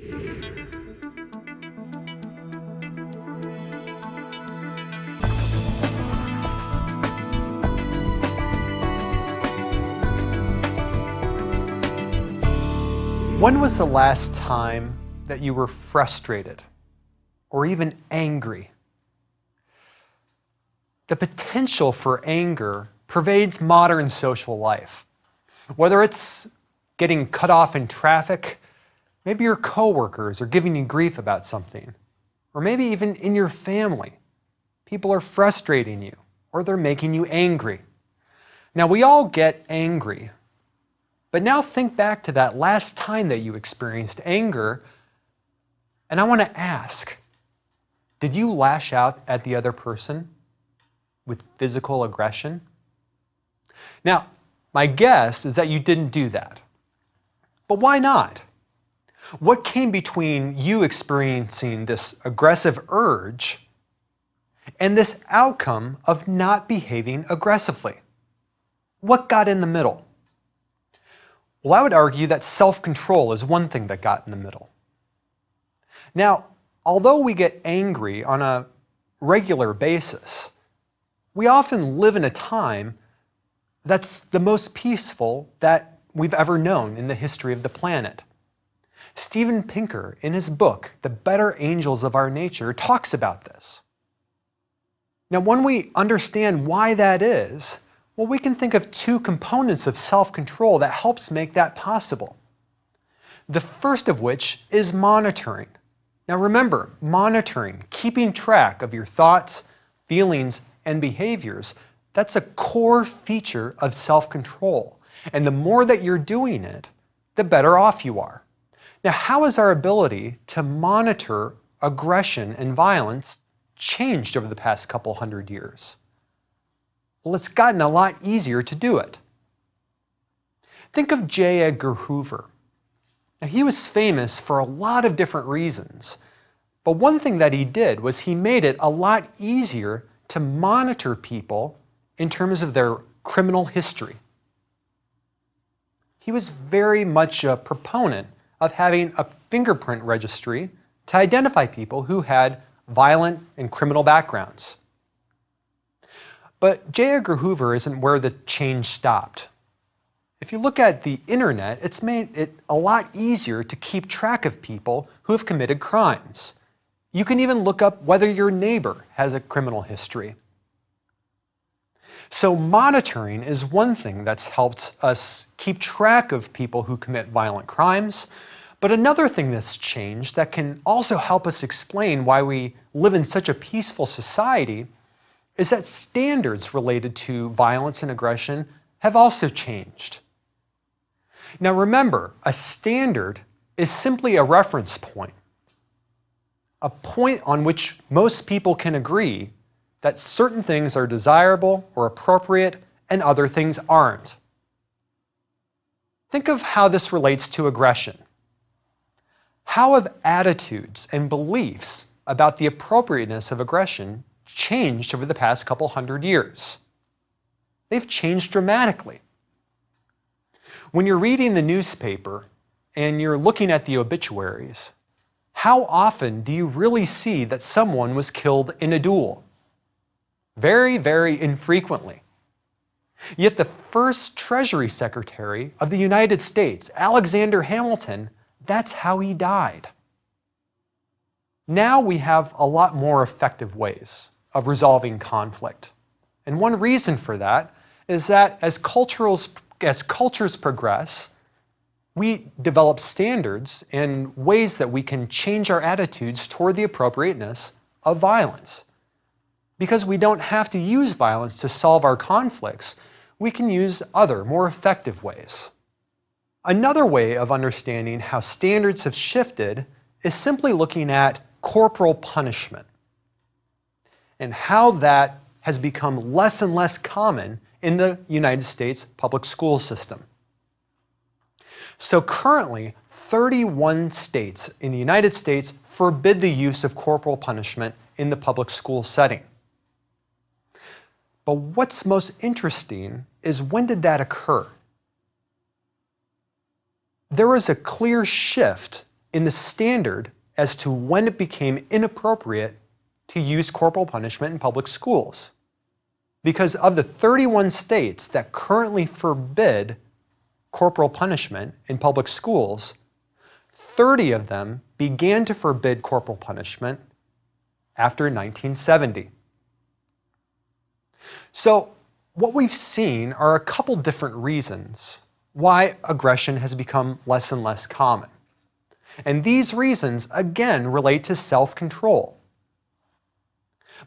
When was the last time that you were frustrated or even angry? The potential for anger pervades modern social life. Whether it's getting cut off in traffic, maybe your coworkers are giving you grief about something, or maybe even in your family, people are frustrating you or they're making you angry. Now, we all get angry. But now think back to that last time that you experienced anger, and I want to ask, did you lash out at the other person with physical aggression? Now, my guess is that you didn't do that. But why not? What came between you experiencing this aggressive urge and this outcome of not behaving aggressively? What got in the middle? Well, I would argue that self-control is one thing that got in the middle. Now, although we get angry on a regular basis, we often live in a time that's the most peaceful that we've ever known in the history of the planet. Steven Pinker, in his book, The Better Angels of Our Nature, talks about this. Now, when we understand why that is, well, we can think of two components of self-control that helps make that possible. The first of which is monitoring. Now remember, monitoring, keeping track of your thoughts, feelings, and behaviors, that's a core feature of self-control. And the more that you're doing it, the better off you are. Now, how has our ability to monitor aggression and violence changed over the past couple hundred years? Well, it's gotten a lot easier to do it. Think of J. Edgar Hoover. Now, he was famous for a lot of different reasons, but one thing that he did was he made it a lot easier to monitor people in terms of their criminal history. He was very much a proponent of having a fingerprint registry to identify people who had violent and criminal backgrounds. But J. Edgar Hoover isn't where the change stopped. If you look at the internet, it's made it a lot easier to keep track of people who have committed crimes. You can even look up whether your neighbor has a criminal history. So monitoring is one thing that's helped us keep track of people who commit violent crimes. But another thing that's changed that can also help us explain why we live in such a peaceful society is that standards related to violence and aggression have also changed. Now remember, a standard is simply a reference point, a point on which most people can agree that certain things are desirable or appropriate and other things aren't. Think of how this relates to aggression. How have attitudes and beliefs about the appropriateness of aggression changed over the past couple hundred years? They've changed dramatically. When you're reading the newspaper and you're looking at the obituaries, how often do you really see that someone was killed in a duel? Very, very infrequently. Yet the first Treasury Secretary of the United States, Alexander Hamilton, that's how he died. Now we have a lot more effective ways of resolving conflict. And one reason for that is that as cultures progress, we develop standards and ways that we can change our attitudes toward the appropriateness of violence. Because we don't have to use violence to solve our conflicts, we can use other, more effective ways. Another way of understanding how standards have shifted is simply looking at corporal punishment and how that has become less and less common in the United States public school system. So currently, 31 states in the United States forbid the use of corporal punishment in the public school setting. But what's most interesting is, when did that occur? There was a clear shift in the standard as to when it became inappropriate to use corporal punishment in public schools. Because of the 31 states that currently forbid corporal punishment in public schools, 30 of them began to forbid corporal punishment after 1970. So what we've seen are a couple different reasons why aggression has become less and less common. And these reasons, again, relate to self-control.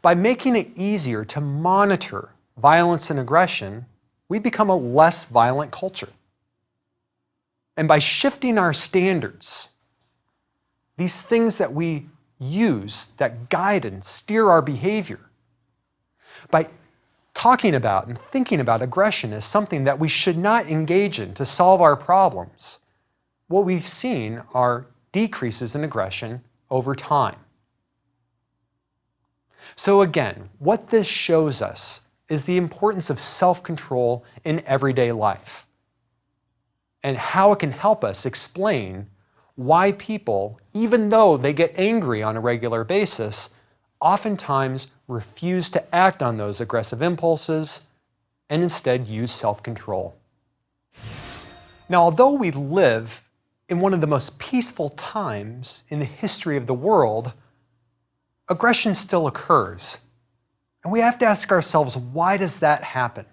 By making it easier to monitor violence and aggression, we become a less violent culture. And by shifting our standards, these things that we use that guide and steer our behavior, by talking about and thinking about aggression as something that we should not engage in to solve our problems, what we've seen are decreases in aggression over time. So again, what this shows us is the importance of self-control in everyday life and how it can help us explain why people, even though they get angry on a regular basis, oftentimes refuse to act on those aggressive impulses and instead use self-control. Now, although we live in one of the most peaceful times in the history of the world, aggression still occurs. And we have to ask ourselves, why does that happen?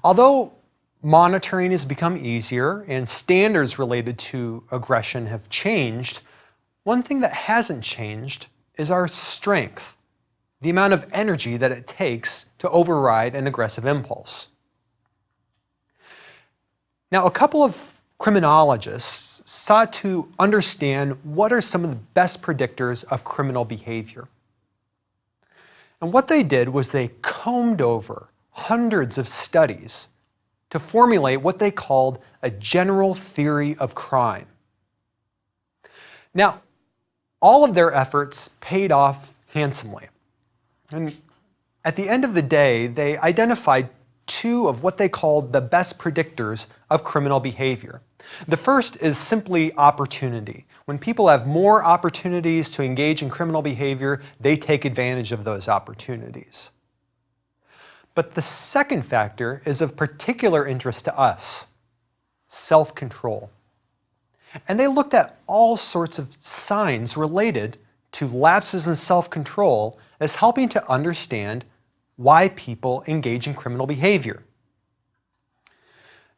Although monitoring has become easier and standards related to aggression have changed, one thing that hasn't changed is our strength, the amount of energy that it takes to override an aggressive impulse. Now, a couple of criminologists sought to understand what are some of the best predictors of criminal behavior. And what they did was they combed over hundreds of studies to formulate what they called a general theory of crime. Now, all of their efforts paid off handsomely. And at the end of the day, they identified two of what they called the best predictors of criminal behavior. The first is simply opportunity. When people have more opportunities to engage in criminal behavior, they take advantage of those opportunities. But the second factor is of particular interest to us: self-control. And they looked at all sorts of signs related to lapses in self-control as helping to understand why people engage in criminal behavior.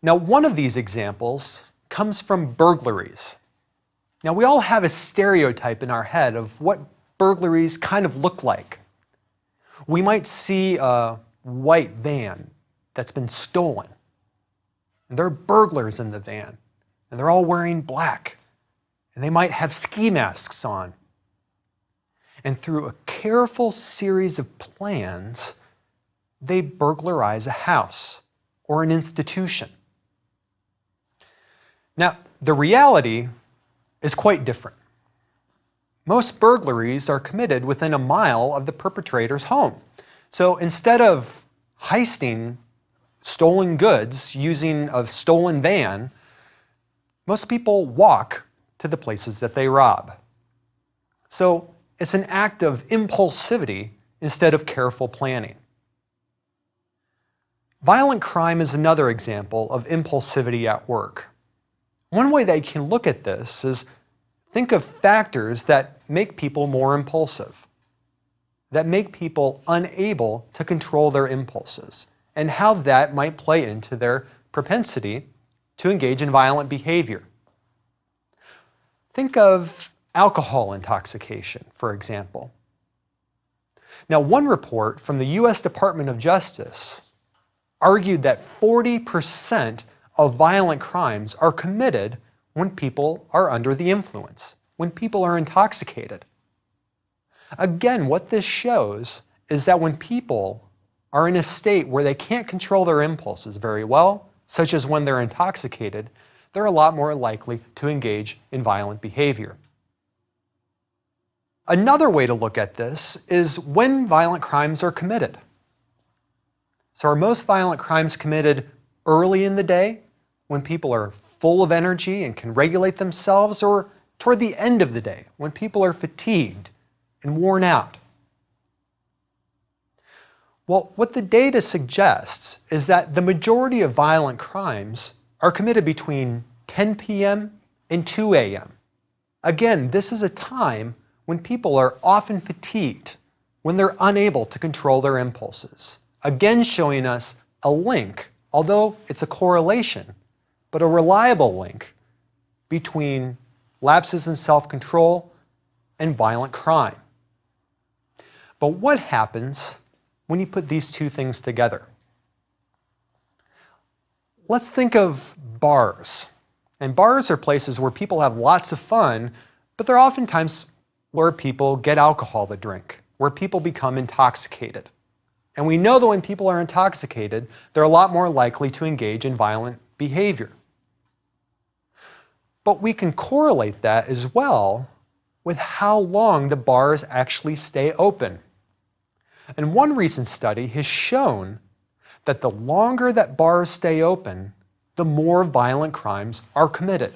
Now, one of these examples comes from burglaries. Now, we all have a stereotype in our head of what burglaries kind of look like. We might see a white van that's been stolen, and there are burglars in the van, and they're all wearing black, and they might have ski masks on. And through a careful series of plans, they burglarize a house or an institution. Now, the reality is quite different. Most burglaries are committed within a mile of the perpetrator's home. So instead of heisting stolen goods using a stolen van, most people walk to the places that they rob. So it's an act of impulsivity instead of careful planning. Violent crime is another example of impulsivity at work. One way that you can look at this is think of factors that make people more impulsive, that make people unable to control their impulses, and how that might play into their propensity to engage in violent behavior. Think of alcohol intoxication, for example. Now, one report from the U.S. Department of Justice argued that 40% of violent crimes are committed when people are under the influence, when people are intoxicated. Again, what this shows is that when people are in a state where they can't control their impulses very well, such as when they're intoxicated, they're a lot more likely to engage in violent behavior. Another way to look at this is when violent crimes are committed. So are most violent crimes committed early in the day, when people are full of energy and can regulate themselves, or toward the end of the day, when people are fatigued and worn out. Well, what the data suggests is that the majority of violent crimes are committed between 10 p.m. and 2 a.m. Again, this is a time when people are often fatigued, when they're unable to control their impulses. Again, showing us a link, although it's a correlation, but a reliable link between lapses in self-control and violent crime. But what happens when you put these two things together? Let's think of bars. And bars are places where people have lots of fun, but they're oftentimes where people get alcohol to drink, where people become intoxicated. And we know that when people are intoxicated, they're a lot more likely to engage in violent behavior. But we can correlate that as well with how long the bars actually stay open. And one recent study has shown that the longer that bars stay open, the more violent crimes are committed.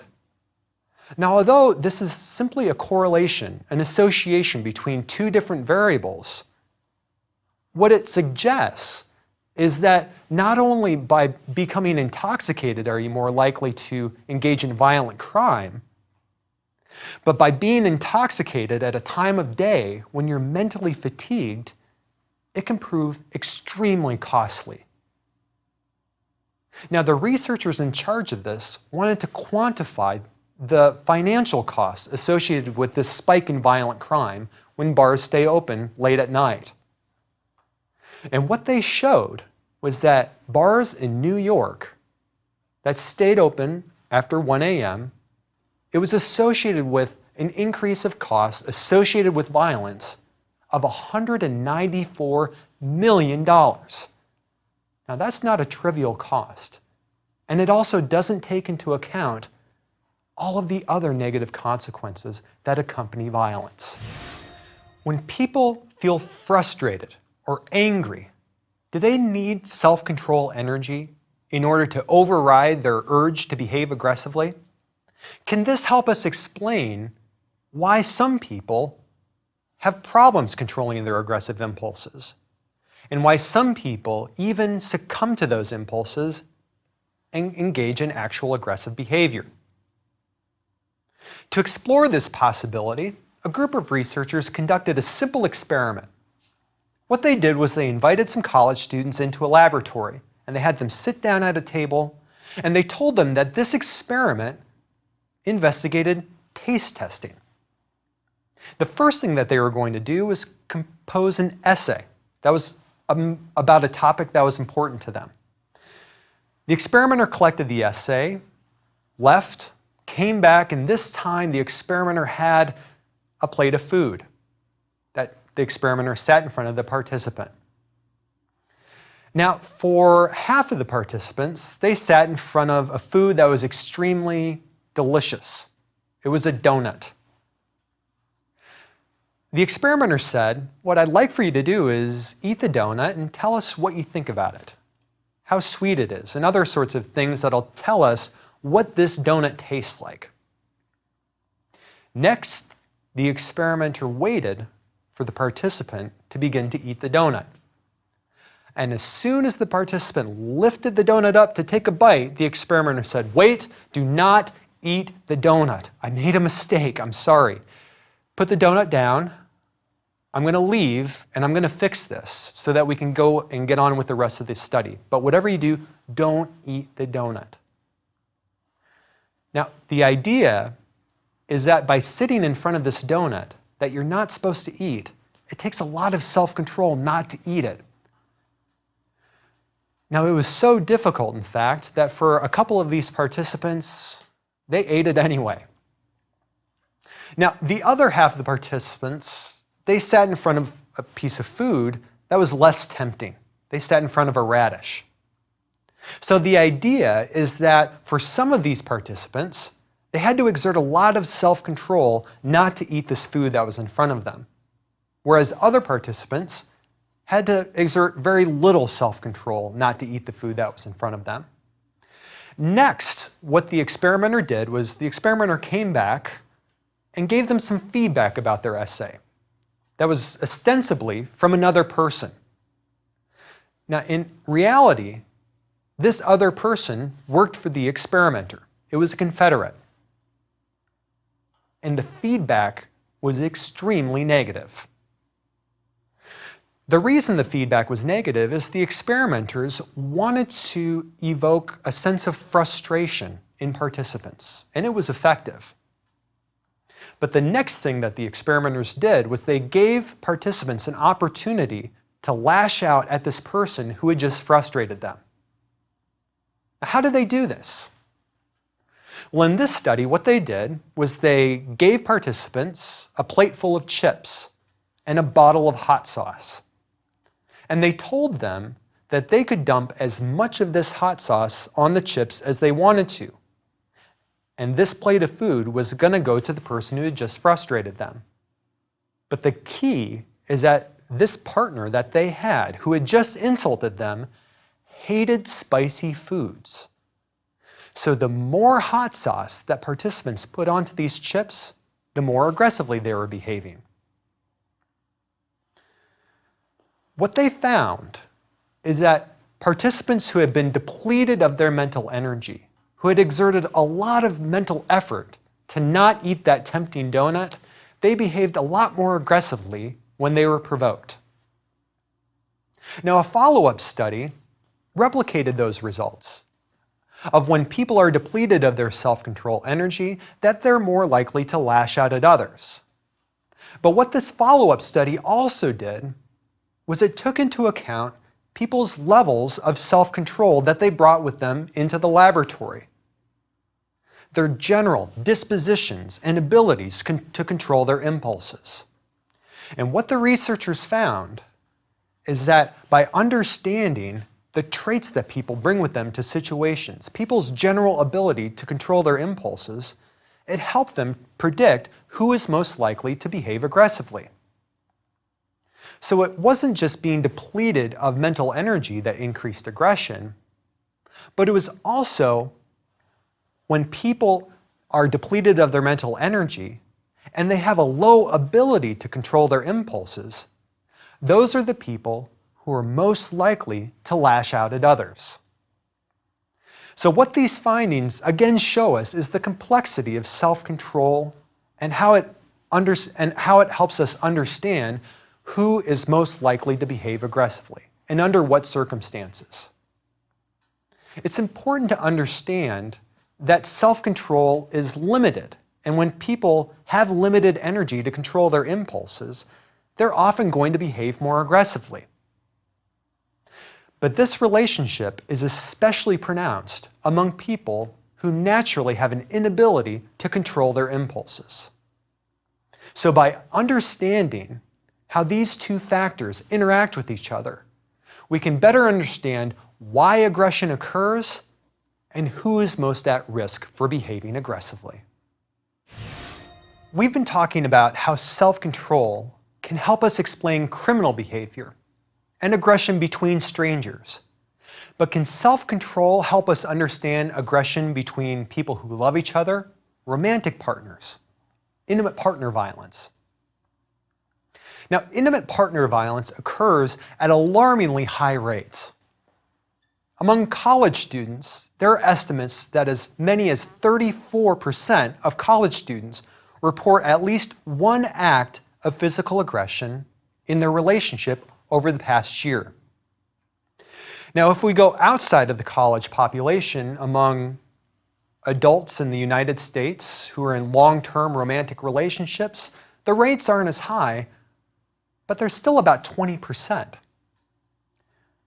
Now, although this is simply a correlation, an association between two different variables, what it suggests is that not only by becoming intoxicated are you more likely to engage in violent crime, but by being intoxicated at a time of day when you're mentally fatigued, it can prove extremely costly. Now, the researchers in charge of this wanted to quantify the financial costs associated with this spike in violent crime when bars stay open late at night. And what they showed was that bars in New York that stayed open after 1 a.m., it was associated with an increase of costs associated with violence of $194 million. Now, that's not a trivial cost. And it also doesn't take into account all of the other negative consequences that accompany violence. When people feel frustrated or angry, do they need self-control energy in order to override their urge to behave aggressively? Can this help us explain why some people have problems controlling their aggressive impulses, and why some people even succumb to those impulses and engage in actual aggressive behavior? To explore this possibility, a group of researchers conducted a simple experiment. What they did was they invited some college students into a laboratory, and they had them sit down at a table, and they told them that this experiment investigated taste testing. The first thing that they were going to do was compose an essay that was about a topic that was important to them. The experimenter collected the essay, left, came back, and this time the experimenter had a plate of food that the experimenter sat in front of the participant. Now, for half of the participants, they sat in front of a food that was extremely delicious. It was a donut. The experimenter said, "What I'd like for you to do is eat the donut and tell us what you think about it, how sweet it is, and other sorts of things that'll tell us what this donut tastes like." Next, the experimenter waited for the participant to begin to eat the donut. And as soon as the participant lifted the donut up to take a bite, the experimenter said, "Wait, do not eat the donut. I made a mistake, I'm sorry. Put the donut down. I'm going to leave and I'm going to fix this so that we can go and get on with the rest of this study. But whatever you do, don't eat the donut." Now, the idea is that by sitting in front of this donut that you're not supposed to eat, it takes a lot of self-control not to eat it. Now, it was so difficult, in fact, that for a couple of these participants, they ate it anyway. Now, the other half of the participants, they sat in front of a piece of food that was less tempting. They sat in front of a radish. So the idea is that for some of these participants, they had to exert a lot of self-control not to eat this food that was in front of them, whereas other participants had to exert very little self-control not to eat the food that was in front of them. Next, what the experimenter did was the experimenter came back and gave them some feedback about their essay that was ostensibly from another person. Now, in reality, this other person worked for the experimenter. It was a Confederate. And the feedback was extremely negative. The reason the feedback was negative is the experimenters wanted to evoke a sense of frustration in participants, and it was effective. But the next thing that the experimenters did was they gave participants an opportunity to lash out at this person who had just frustrated them. Now, how did they do this? Well, in this study, what they did was they gave participants a plate full of chips and a bottle of hot sauce. And they told them that they could dump as much of this hot sauce on the chips as they wanted to. And this plate of food was going to go to the person who had just frustrated them. But the key is that this partner that they had, who had just insulted them, hated spicy foods. So the more hot sauce that participants put onto these chips, the more aggressively they were behaving. What they found is that participants who had been depleted of their mental energy, who had exerted a lot of mental effort to not eat that tempting donut, they behaved a lot more aggressively when they were provoked. Now, a follow-up study replicated those results of when people are depleted of their self-control energy, that they're more likely to lash out at others. But what this follow-up study also did was it took into account people's levels of self-control that they brought with them into the laboratory. Their general dispositions and abilities to control their impulses. And what the researchers found is that by understanding the traits that people bring with them to situations, people's general ability to control their impulses, it helped them predict who is most likely to behave aggressively. So it wasn't just being depleted of mental energy that increased aggression, but it was also when people are depleted of their mental energy and they have a low ability to control their impulses, those are the people who are most likely to lash out at others. So what these findings again show us is the complexity of self-control and how it helps us understand who is most likely to behave aggressively and under what circumstances. It's important to understand that self-control is limited, and when people have limited energy to control their impulses, they're often going to behave more aggressively. But this relationship is especially pronounced among people who naturally have an inability to control their impulses. So by understanding how these two factors interact with each other, we can better understand why aggression occurs and who is most at risk for behaving aggressively. We've been talking about how self-control can help us explain criminal behavior and aggression between strangers. But can self-control help us understand aggression between people who love each other, romantic partners, intimate partner violence? Now, intimate partner violence occurs at alarmingly high rates. Among college students, there are estimates that as many as 34% of college students report at least one act of physical aggression in their relationship over the past year. Now, if we go outside of the college population, among adults in the United States who are in long-term romantic relationships, the rates aren't as high, but they're still about 20%.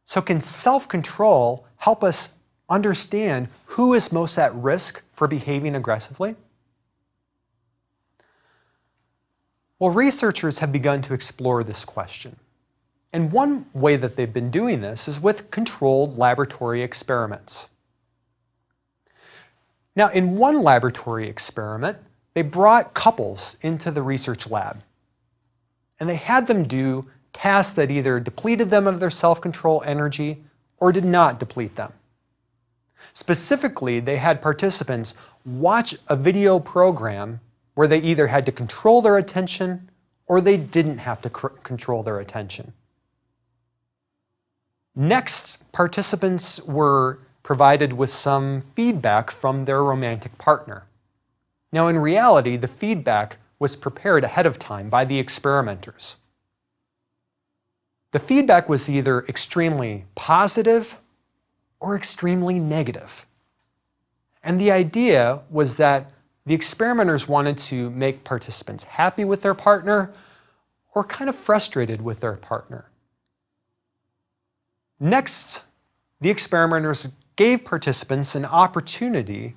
So can self-control help us understand who is most at risk for behaving aggressively? Well, researchers have begun to explore this question. And one way that they've been doing this is with controlled laboratory experiments. Now, in one laboratory experiment, they brought couples into the research lab. And they had them do tasks that either depleted them of their self-control energy or did not deplete them. Specifically, they had participants watch a video program where they either had to control their attention or they didn't have to control their attention. Next, participants were provided with some feedback from their romantic partner. Now, in reality, the feedback was prepared ahead of time by the experimenters. The feedback was either extremely positive or extremely negative. And the idea was that the experimenters wanted to make participants happy with their partner or kind of frustrated with their partner. Next, the experimenters gave participants an opportunity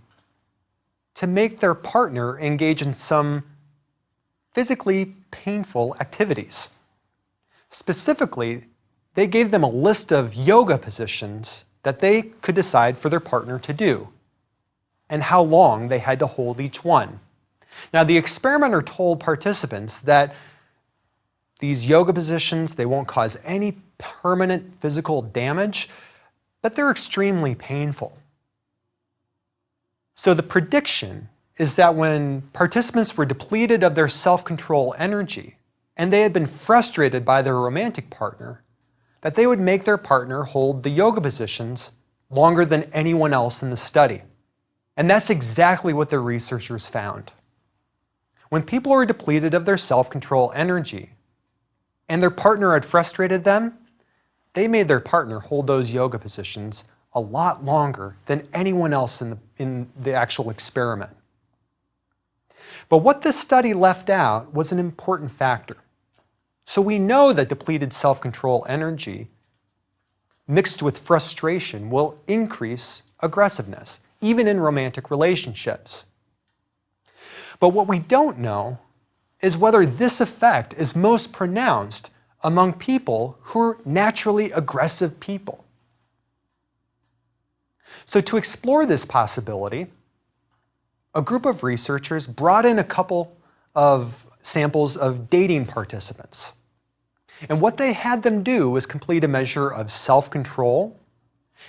to make their partner engage in some physically painful activities. Specifically, they gave them a list of yoga positions that they could decide for their partner to do, and how long they had to hold each one. Now, the experimenter told participants that these yoga positions, they won't cause any permanent physical damage, but they're extremely painful. So the prediction is that when participants were depleted of their self-control energy and they had been frustrated by their romantic partner, that they would make their partner hold the yoga positions longer than anyone else in the study. And that's exactly what the researchers found. When people were depleted of their self-control energy and their partner had frustrated them, they made their partner hold those yoga positions a lot longer than anyone else in the actual experiment. But what this study left out was an important factor. So we know that depleted self-control energy mixed with frustration will increase aggressiveness, even in romantic relationships. But what we don't know is whether this effect is most pronounced among people who are naturally aggressive people. So to explore this possibility, a group of researchers brought in a couple of samples of dating participants. And what they had them do was complete a measure of self-control,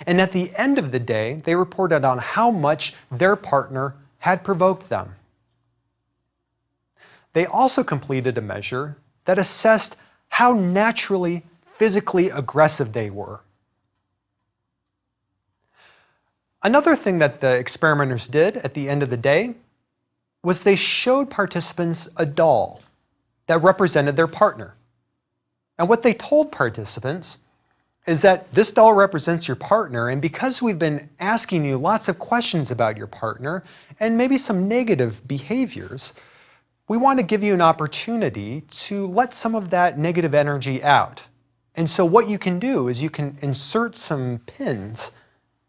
and at the end of the day, they reported on how much their partner had provoked them. They also completed a measure that assessed how naturally physically aggressive they were. Another thing that the experimenters did at the end of the day was they showed participants a doll that represented their partner. And what they told participants is that this doll represents your partner, and because we've been asking you lots of questions about your partner and maybe some negative behaviors, we want to give you an opportunity to let some of that negative energy out. And so what you can do is you can insert some pins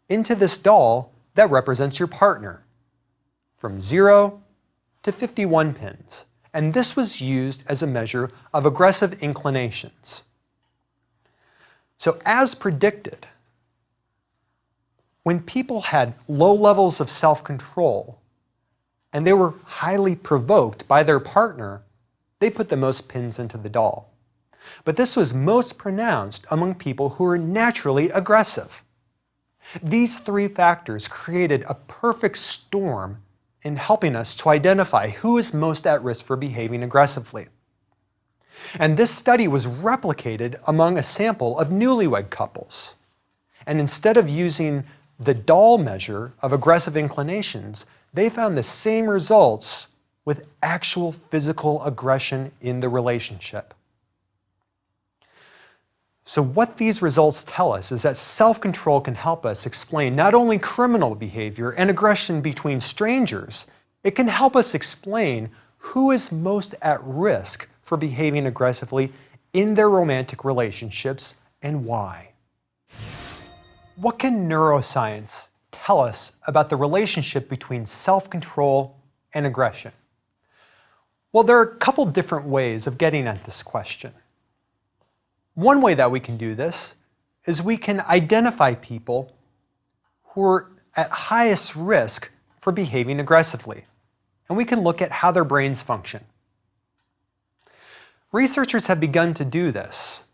into this doll that represents your partner, from 0 to 51 pins. And this was used as a measure of aggressive inclinations. So as predicted, when people had low levels of self-control and they were highly provoked by their partner, they put the most pins into the doll. But this was most pronounced among people who were naturally aggressive. These three factors created a perfect storm in helping us to identify who is most at risk for behaving aggressively. And this study was replicated among a sample of newlywed couples. And instead of using the doll measure of aggressive inclinations, they found the same results with actual physical aggression in the relationship. So what these results tell us is that self-control can help us explain not only criminal behavior and aggression between strangers, it can help us explain who is most at risk for behaving aggressively in their romantic relationships and why. What can neuroscience tell us about the relationship between self-control and aggression? Well, there are a couple different ways of getting at this question. One way that we can do this is we can identify people who are at highest risk for behaving aggressively, and we can look at how their brains function. Researchers have begun to do this,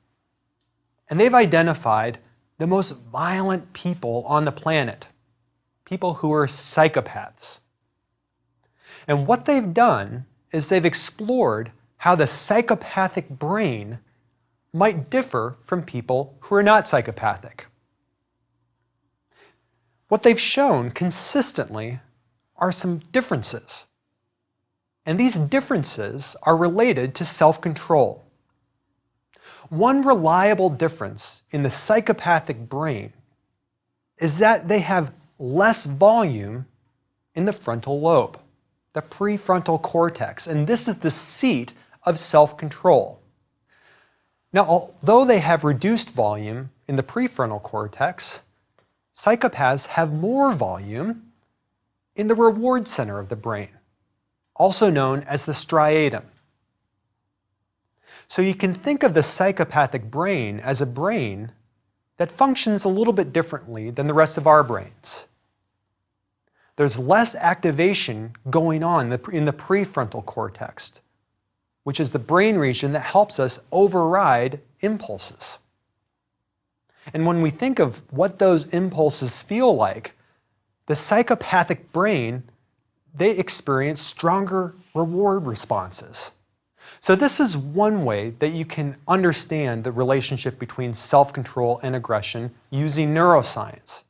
and they've identified the most violent people on the planet, people who are psychopaths. And what they've done is they've explored how the psychopathic brain might differ from people who are not psychopathic. What they've shown consistently are some differences. And these differences are related to self-control. One reliable difference in the psychopathic brain is that they have less volume in the frontal lobe, the prefrontal cortex, and this is the seat of self-control. Now, although they have reduced volume in the prefrontal cortex, psychopaths have more volume in the reward center of the brain, also known as the striatum. So you can think of the psychopathic brain as a brain that functions a little bit differently than the rest of our brains. There's less activation going on in the prefrontal cortex, which is the brain region that helps us override impulses. And when we think of what those impulses feel like, the psychopathic brain, they experience stronger reward responses. So this is one way that you can understand the relationship between self-control and aggression using neuroscience.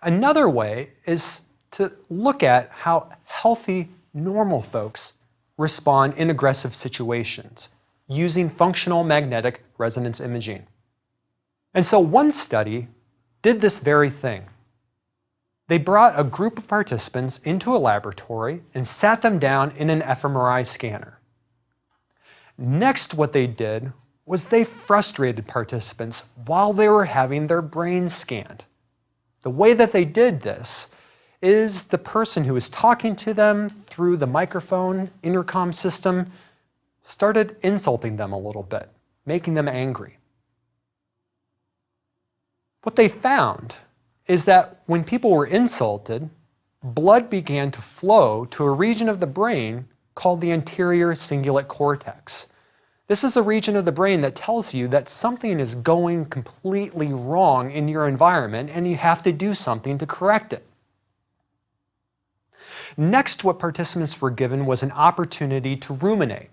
Another way is to look at how healthy, normal folks respond in aggressive situations using functional magnetic resonance imaging. And so one study did this very thing. They brought a group of participants into a laboratory and sat them down in an fMRI scanner. Next, what they did was they frustrated participants while they were having their brains scanned. The way that they did this is the person who was talking to them through the microphone intercom system started insulting them a little bit, making them angry. What they found is that when people were insulted, blood began to flow to a region of the brain called the anterior cingulate cortex. This is a region of the brain that tells you that something is going completely wrong in your environment and you have to do something to correct it. Next, what participants were given was an opportunity to ruminate.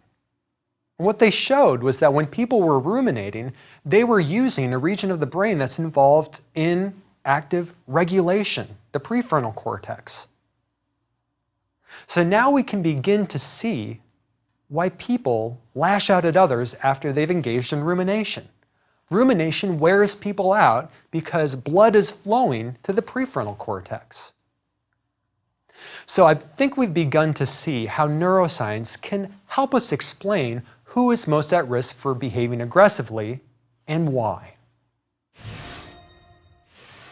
And what they showed was that when people were ruminating, they were using a region of the brain that's involved in active regulation, the prefrontal cortex. So now we can begin to see why people lash out at others after they've engaged in rumination. Rumination wears people out because blood is flowing to the prefrontal cortex. So I think we've begun to see how neuroscience can help us explain who is most at risk for behaving aggressively and why.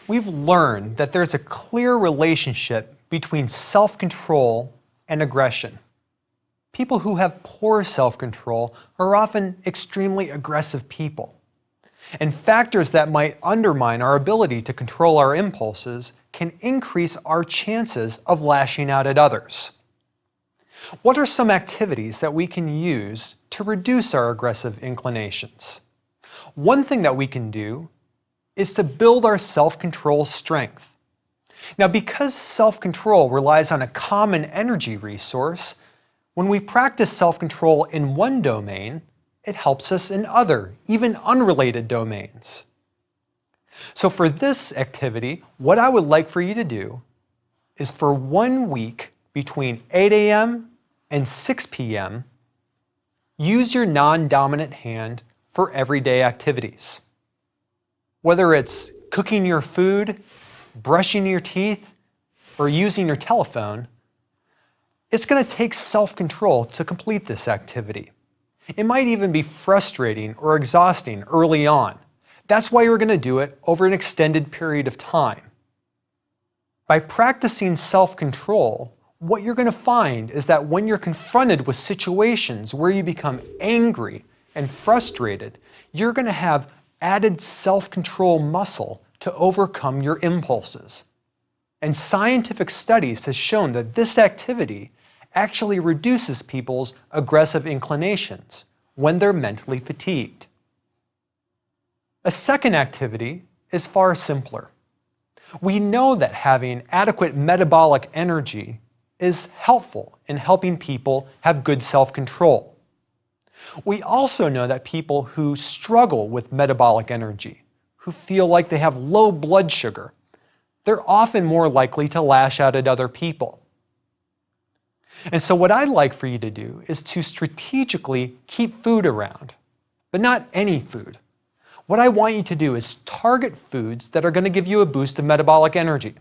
We've learned that there's a clear relationship between self-control and aggression. People who have poor self-control are often extremely aggressive people. And factors that might undermine our ability to control our impulses can increase our chances of lashing out at others. What are some activities that we can use to reduce our aggressive inclinations? One thing that we can do is to build our self-control strength. Now, because self-control relies on a common energy resource, when we practice self-control in one domain, it helps us in other, even unrelated domains. So for this activity, what I would like for you to do is for 1 week between 8 a.m. and 6 p.m., use your non-dominant hand for everyday activities. Whether it's cooking your food, brushing your teeth, or using your telephone, it's going to take self-control to complete this activity. It might even be frustrating or exhausting early on. That's why you're going to do it over an extended period of time. By practicing self-control, what you're going to find is that when you're confronted with situations where you become angry and frustrated, you're going to have added self-control muscle to overcome your impulses. And scientific studies have shown that this activity actually reduces people's aggressive inclinations when they're mentally fatigued. A second activity is far simpler. We know that having adequate metabolic energy is helpful in helping people have good self-control. We also know that people who struggle with metabolic energy, who feel like they have low blood sugar, they're often more likely to lash out at other people. And so what I'd like for you to do is to strategically keep food around, but not any food. What I want you to do is target foods that are going to give you a boost of metabolic energy.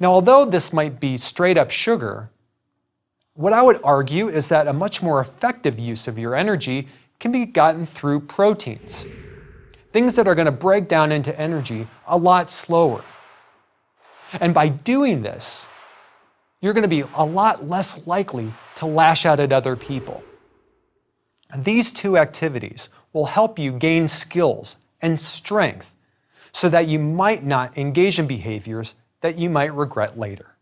Now, although this might be straight up sugar, what I would argue is that a much more effective use of your energy can be gotten through proteins, things that are going to break down into energy a lot slower. And by doing this, you're going to be a lot less likely to lash out at other people. And these two activities will help you gain skills and strength so that you might not engage in behaviors that you might regret later.